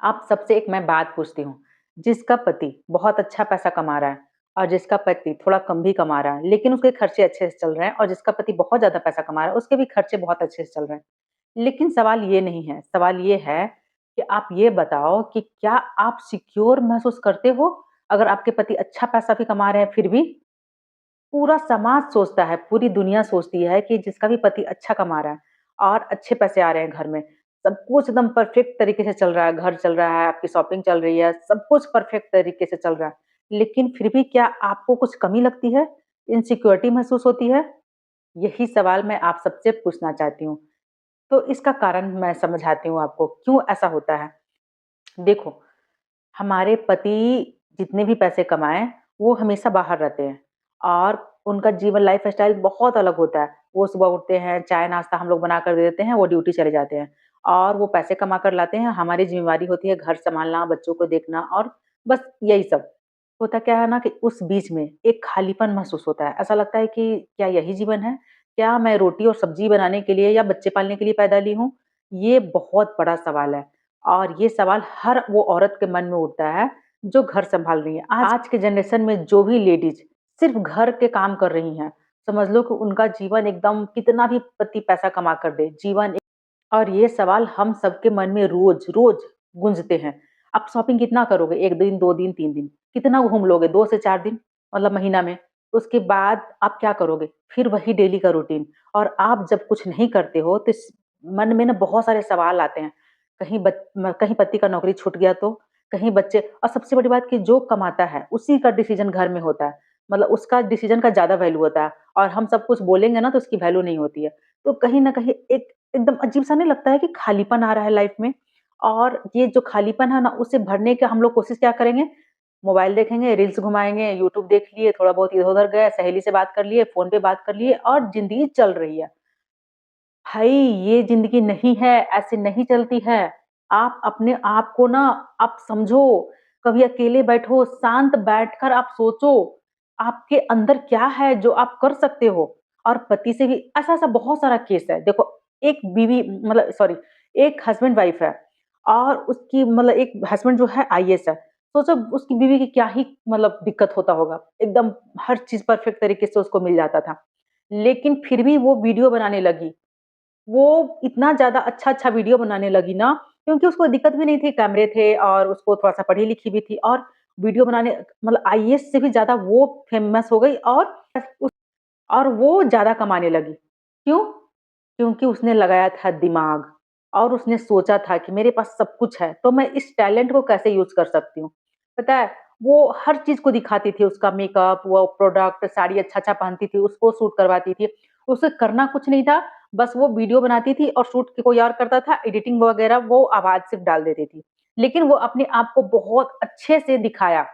आप सबसे एक मैं बात पूछती हूँ, जिसका पति बहुत अच्छा पैसा कमा रहा है और जिसका पति थोड़ा कम भी कमा रहा है, लेकिन उसके खर्चे अच्छे से चल रहे हैं और जिसका पति बहुत ज़्यादा पैसा कमा रहा है, उसके भी खर्चे बहुत अच्छे से चल रहे हैं। लेकिन सवाल ये नहीं है, सवाल ये है कि आप ये बताओ कि क्या आप सिक्योर महसूस करते हो, अगर आपके पति अच्छा पैसा भी कमा रहे हैं फिर भी? पूरा समाज सोचता है, पूरी दुनिया सोचती है कि जिसका भी पति अच्छा कमा रहा है और अच्छे पैसे आ रहे हैं घर में, सब कुछ एकदम परफेक्ट तरीके से चल रहा है, घर चल रहा है, आपकी शॉपिंग चल रही है, सब कुछ परफेक्ट तरीके से चल रहा है। लेकिन फिर भी क्या आपको कुछ कमी लगती है? इनसिक्योरिटी महसूस होती है? यही सवाल मैं आप सबसे पूछना चाहती हूँ। तो इसका कारण मैं समझाती हूँ आपको, क्यों ऐसा होता है। देखो, हमारे पति जितने भी पैसे कमाएँ, वो हमेशा बाहर रहते हैं और उनका जीवन लाइफ़स्टाइल बहुत अलग होता है। वो सुबह उठते हैं, चाय-नाश्ता हम लोग बना कर दे देते हैं, वो ड्यूटी चले जाते हैं और वो पैसे कमा कर लाते हैं। हमारी ज़िम्मेवारी होती है घर सँभालना, बच्चों को देखना और बस यही सब। होता क्या है ना कि उस बीच में एक खालीपन महसूस होता है। ऐसा लगता है कि क्या यही जीवन है? क्या मैं रोटी और सब्ज़ी बनाने के लिए या बच्चे पालने के लिए पैदा ली हूँ? ये बहुत बड़ा सवाल है। और ये सवाल हर वो औरत के मन में उठता है जो घर सँभाल रही है। आज के जनरेशन में जो भी लेडीज़ सिर्फ़ घर के काम कर रही हैं, समझ लो कि उनका जीवन एकदम कितना भी पति पैसा कमा कर दे, जीवन और ये सवाल हम सबके मन में रोज़-रोज़ गूँजते हैं। आप शॉपिंग कितना करोगे? 1 दिन, 2 दिन, 3 दिन? कितना घूम लोगे? 2 से 4 दिन मतलब महीना में। उसके बाद आप क्या करोगे? फिर वही डेली का रूटीन और आप जब कुछ नहीं करते हो तो स मन में ना बहुत सारे सवाल आते हैं। कहीं पति का नौकरी छूट गया तो? कहीं बच्चे और सबसे बड़ी बात कि जो कमाता है, उसी का डिसीज़न घर में होता है। मतलब उसका डिसीज़न का ज़्यादा वैल्यू होता है और हम सब कुछ बोलेंगे ना तो उसकी वैल्यू नहीं होती है। तो कहीं न कहीं एक एकदम अजीब-सा नहीं लगता है कि खालीपन आ रहा है लाइफ में? और ये जो खालीपन है ना, उसे भरने का हम लोग कोशिश क्या करेंगे? मोबाइल देखेंगे, रील्स घुमाएँगे, यूट्यूब देख लिए, थोड़ा बहुत इधर-उधर गए, सहेली से बात कर लिए, फ़ोन पे बात कर लिए और ज़िंदगी चल रही है। भाई, ये ज़िंदगी नहीं है, ऐसे नहीं चलती है। आप अपने आप को ना आप समझो, कभी अकेले बैठो, शांत बैठकर आप सोचो, आपके अंदर क्या है जो आप कर सकते हो? और पति से भी ऐसा-ऐसा बहुत सारा केस है। देखो, एक बीवी मतलब सॉरी एक हस्बैंड-वाइफ है और उसकी मतलब एक हस्बैंड जो है आईएएस है। सोचो उसकी बीवी की क्या ही मतलब दिक्कत होता होगा। एकदम हर चीज़ परफेक्ट तरीके से उसको मिल जाता था। लेकिन फिर भी वो वीडियो बनाने लगी। वो इतना ज़्यादा अच्छा-अच्छा वीडियो बनाने लगी ना, क्योंकि उसको दिक्कत भी नहीं थी, कैमरे थे और उसको थोड़ा-सा पढ़ी-लिखी भी थी और वीडियो बनाने मतलब आईएएस से भी ज़्यादा वो फेमस हो गई और उस और वो ज़्यादा कमाने लगी। क्यों? क्योंकि उसने लगाया था दिमाग और उसने सोचा था कि मेरे पास सब कुछ है, तो मैं इस टैलेंट को कैसे यूज़ कर सकती हूँ। पता है, वो हर चीज़ को दिखाती थी, उसका मेकअप, वो प्रोडक्ट, साड़ी अच्छा-अच्छा पहनती थी, उसको शूट करवाती थी। उसे करना कुछ नहीं था, बस वो वीडियो बनाती थी और शूट कोई और करता था, एडिटिंग वगैरह वो आवाज़ सिर्फ़ डाल देती थी। लेकिन वो अपने आप को बहुत अच्छे से दिखाया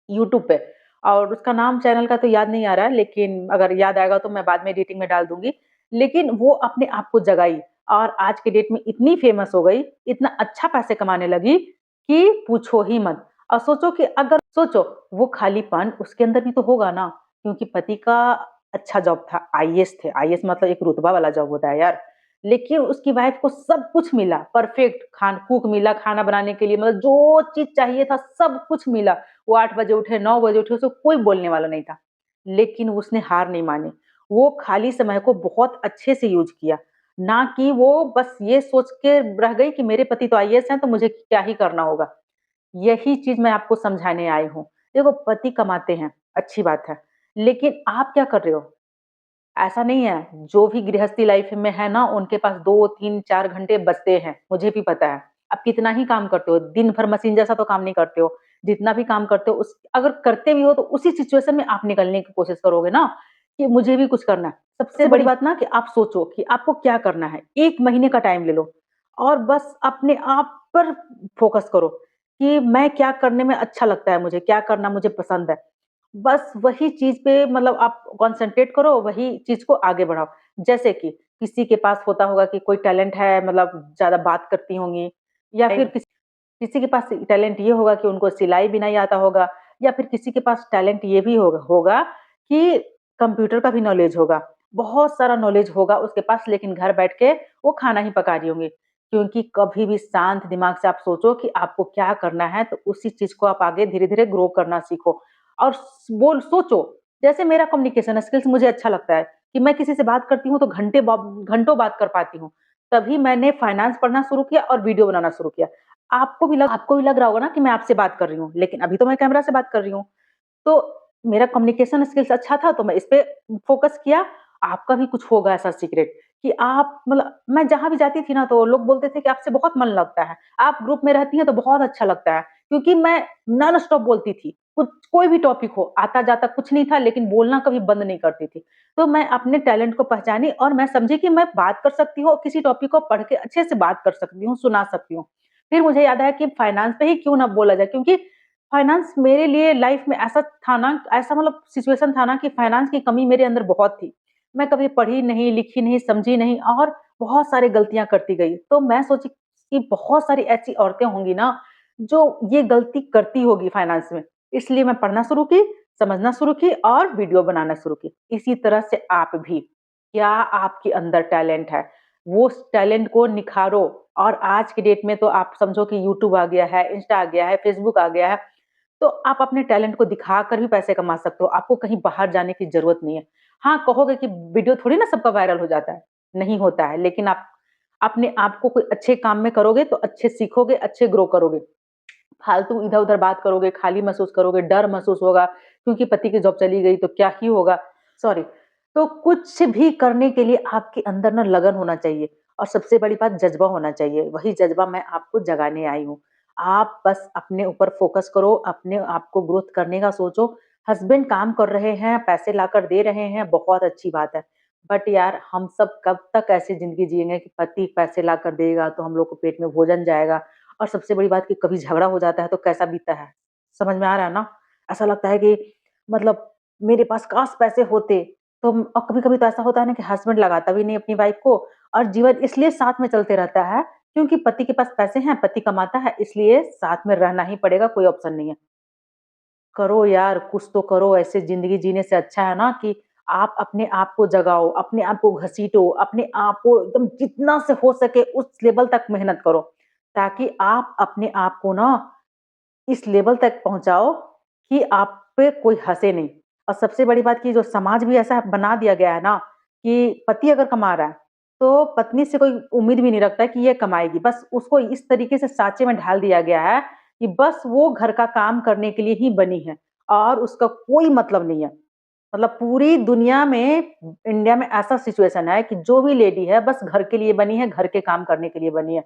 यूट्यूब पे और उसका नाम चैनल का तो याद नहीं आ रहा है, लेकिन अगर याद आएगा तो मैं बाद में एडिटिंग में डाल दूँगी। लेकिन वो अपने आप को जगाई और आज के डेट में इतनी फ़ेमस हो गई, इतना अच्छा पैसे कमाने लगी कि पूछो ही मत। और सोचो कि अगर सोचो वो खालीपन उसके अंदर भी तो होगा ना, क्योंकि पति का अच्छा जॉब था, आईएएस थे। आईएएस मतलब एक रुतबा वाला जॉब होता है यार। लेकिन उसकी वाइफ़ को सब कुछ मिला, परफेक्ट कुक मिला खाना बनाने के लिए मतलब जो चीज़ चाहिए था सब कुछ मिला। वो 8 बजे उठे, 9 बजे उठे, उसे कोई बोलने वाला नहीं था। लेकिन उसने हार नहीं मानी। वो खाली समय को बहुत अच्छे से यूज़ किया, ना कि वो बस ये सोच के रह गई कि मेरे पति तो आईएएस हैं, तो मुझे क्या ही करना होगा। यही चीज़ मैं आपको समझाने आई हूँ। देखो, पति कमाते हैं, अच्छी बात है, लेकिन आप क्या कर रहे हो? ऐसा नहीं है, जो भी गृहस्थी लाइफ़ में है ना, उनके पास 2, 3, 4 घंटे बचते हैं, मुझे भी पता है। आप कितना ही काम करते हो, दिन भर मशीन जैसा तो काम नहीं करते हो। जितना भी काम करते हो उस अगर करते भी हो तो उसी सिचुएशन में आप निकलने की कोशिश करोगे ना, कि मुझे भी कुछ करना है। सबसे बड़ी बात ना कि आप सोचो कि आपको क्या करना है, 1 महीने का टाइम ले लो और बस अपने आप पर फ़ोकस करो, कि मैं क्या करने में अच्छा लगता है मुझे, क्या करना मुझे पसंद है। बस वही चीज़ पे मतलब आप कॉन्संट्रेट करो, वही चीज़ को आगे बढ़ाओ। जैसे कि किसी के पास होता होगा कि कोई टैलेंट है मतलब ज़्यादा बात करती होंगी या फिर किसी के पास टैलेंट ये होगा कि उनको सिलाई-बिनाई आता होगा या फिर किसी के पास टैलेंट ये भी होगा होगा कि कंप्यूटर का भी नॉलेज होगा। बहुत सारा नॉलेज होगा उसके पास लेकिन घर बैठ के वो खाना ही पका रही होंगी। क्योंकि कभी भी शांत दिमाग से आप सोचो कि आपको क्या करना है, तो उसी चीज़ को आप आगे धीरे-धीरे ग्रो करना सीखो। और सोचो, जैसे मेरा कम्युनिकेशन स्किल्स मुझे अच्छा लगता है कि मैं किसी से बात करती हूँ तो घंटों बात कर पाती हूँ। तभी मैंने फाइनेंस पढ़ना शुरू किया और वीडियो बनाना शुरू किया। आपको भी लग रहा होगा ना कि मैं आपसे बात कर रही हूँ, लेकिन अभी तो मैं कैमरा से बात कर रही हूँ। तो मेरा कम्युनिकेशन स्किल्स अच्छा था तो मैं इस पे फ़ोकस किया। आपका भी कुछ होगा ऐसा सीक्रेट कि आप मतलब मैं जहाँ भी जाती थी ना तो लोग बोलते थे कि आपसे बहुत मन लगता है। आप ग्रुप में रहती हैं तो बहुत अच्छा लगता है। क्योंकि मैं नॉन स्टॉप बोलती थी। कुछ कोई भी टॉपिक हो, आता-जाता कुछ नहीं था लेकिन बोलना कभी बंद नहीं करती थी। तो मैं अपने टैलेंट को पहचानी और मैं समझी कि मैं बात कर सकती हूँ, किसी टॉपिक को पढ़ के अच्छे से बात कर सकती हूँ, सुना सकती हूँ। फिर मुझे याद आया कि फाइनेंस पे ही क्यों ना बोला जाए क्योंकि फाइनेंस मेरे लिए लाइफ में ऐसा था ना ऐसा मतलब सिचुएशन था ना कि फाइनेंस की कमी मेरे अंदर बहुत थी। मैं कभी पढ़ी नहीं, लिखी नहीं, समझी नहीं और बहुत सारी गलतियाँ करती गई। तो मैं सोची कि बहुत सारी ऐसी औरतें होंगी ना, जो ये गलती करती होगी फाइनेंस में। इसलिए मैं पढ़ना शुरू की, समझना शुरू की और वीडियो बनाना शुरू की। इसी तरह से आप भी, क्या आपके अंदर टैलेंट है, वो उस टैलेंट को निखारो और आज की डेट में तो आप समझो कि यूट्यूब आ गया है, इंस्टा आ गया है, फेसबुक आ गया है। तो आप अपने टैलेंट को दिखाकर भी पैसे कमा सकते हो, आपको कहीं बाहर जाने की ज़रूरत नहीं है। हाँ, कहोगे कि वीडियो थोड़ी ना सबका वायरल हो जाता है, नहीं होता है, लेकिन आप अपने आप को कोई अच्छे काम में करोगे तो अच्छे सीखोगे, अच्छे ग्रो करोगे। फालतू इधर-उधर बात करोगे, खाली महसूस करोगे, डर महसूस होगा क्योंकि पति की जॉब चली गई तो क्या ही होगा? सॉरी। तो कुछ भी करने के लिए आपके अंदर ना लगन होना चाहिए और सबसे बड़ी बात जज़्बा होना चाहिए, वही जज़्बा मैं आपको जगाने आई हूँ। आप बस अपने ऊपर फ़ोकस करो, अपने आप को ग्रोथ करने का सोचो। हस्बैंड काम कर रहे हैं, पैसे लाकर दे रहे हैं, बहुत अच्छी बात है। बट यार हम सब कब तक ऐसी ज़िंदगी जिएँगे कि पति पैसे लाकर देगा तो हम लोग को पेट में भोजन जाएगा और सबसे बड़ी बात कि कभी झगड़ा हो जाता है तो कैसा बीतता है, समझ में आ रहा है ना? ऐसा लगता है कि मतलब मेरे पास काश पैसे होते, तो और कभी-कभी तो ऐसा होता है ना कि हस्बैंड लगाता भी नहीं अपनी वाइफ को और जीवन इसलिए साथ में चलते रहता है, क्योंकि पति के पास पैसे हैं, पति कमाता है, इसलिए साथ में रहना ही पड़ेगा, कोई ऑप्शन नहीं है। करो यार, कुछ तो करो, ऐसे ज़िंदगी जीने से अच्छा है ना कि आप अपने आप को जगाओ, अपने आप को घसीटो, अपने आप को एकदम जितना से हो सके उस लेवल तक मेहनत करो, ताकि आप अपने आप को ना इस लेवल तक पहुँचाओ कि आप पे कोई हँसे नहीं। और सबसे बड़ी बात कि जो समाज भी ऐसा बना दिया गया है ना कि पति अगर कमा रहा है, तो पत्नी से कोई उम्मीद भी नहीं रखता है कि ये कमाएगी। बस उसको इस तरीके से साँचे में ढाल दिया गया है कि बस वो घर का काम करने के लिए ही बनी है और उसका कोई मतलब नहीं है। मतलब पूरी दुनिया में इंडिया में ऐसा सिचुएशन है कि जो भी लेडी है बस घर के लिए बनी है, घर के काम करने के लिए बनी है।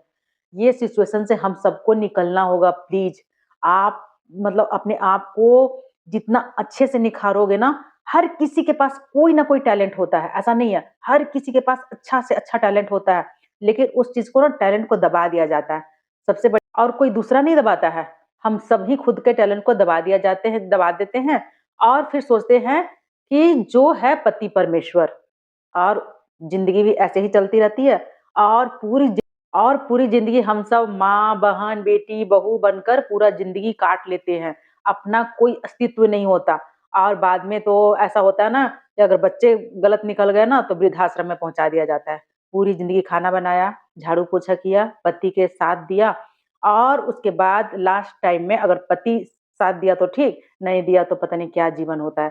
ये सिचुएशन से हम सबको निकलना होगा प्लीज़। आप मतलब अपने आप को जितना अच्छे से निखारोगे ना, हर किसी के पास कोई ना कोई टैलेंट होता है, ऐसा नहीं है। हर किसी के पास अच्छा से अच्छा टैलेंट होता है, लेकिन उस चीज़ को ना टैलेंट को दबा दिया जाता है। सबसे बड़ी और कोई दूसरा नहीं दबाता है। हम सब ही खुद के टैलेंट को दबा देते हैं और फिर सोचते हैं कि जो है पति परमेश्वर और ज़िंदगी भी ऐसे ही चलती रहती है और पूरी ज़िंदगी हम सब माँ, बहन, बेटी, बहू बनकर पूरा ज़िंदगी काट लेते हैं। अपना कोई अस्तित्व नहीं होता और बाद में तो ऐसा होता है ना कि अगर बच्चे गलत निकल गए ना तो वृद्धाश्रम में पहुँचा दिया जाता है। पूरी ज़िंदगी खाना बनाया, झाड़ू-पोछा किया, पति के साथ दिया और उसके बाद लास्ट टाइम में अगर पति साथ दिया तो ठीक, नहीं दिया तो पता नहीं क्या जीवन होता है।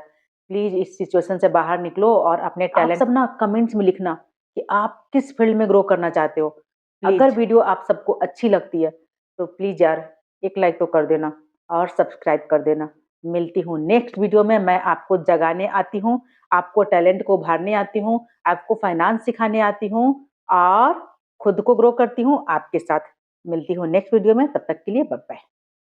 प्लीज़ इस सिचुएशन से बाहर निकलो और अपने टैलेंट आप सब ना कमेंट्स में लिखना कि आप किस फील्ड में ग्रो करना चाहते हो। अगर वीडियो आप सबको अच्छी लगती है, तो प्लीज़ यार एक लाइक तो कर देना और सब्सक्राइब कर देना। मिलती हूँ नेक्स्ट वीडियो में, मैं आपको जगाने आती हूँ, आपको टैलेंट को उभारने आती हूँ, आपको फाइनेंस सिखाने आती हूँ और खुद को ग्रो करती हूँ आपके साथ। मिलती हूँ नेक्स्ट वीडियो में, तब तक के लिए बाय बाय।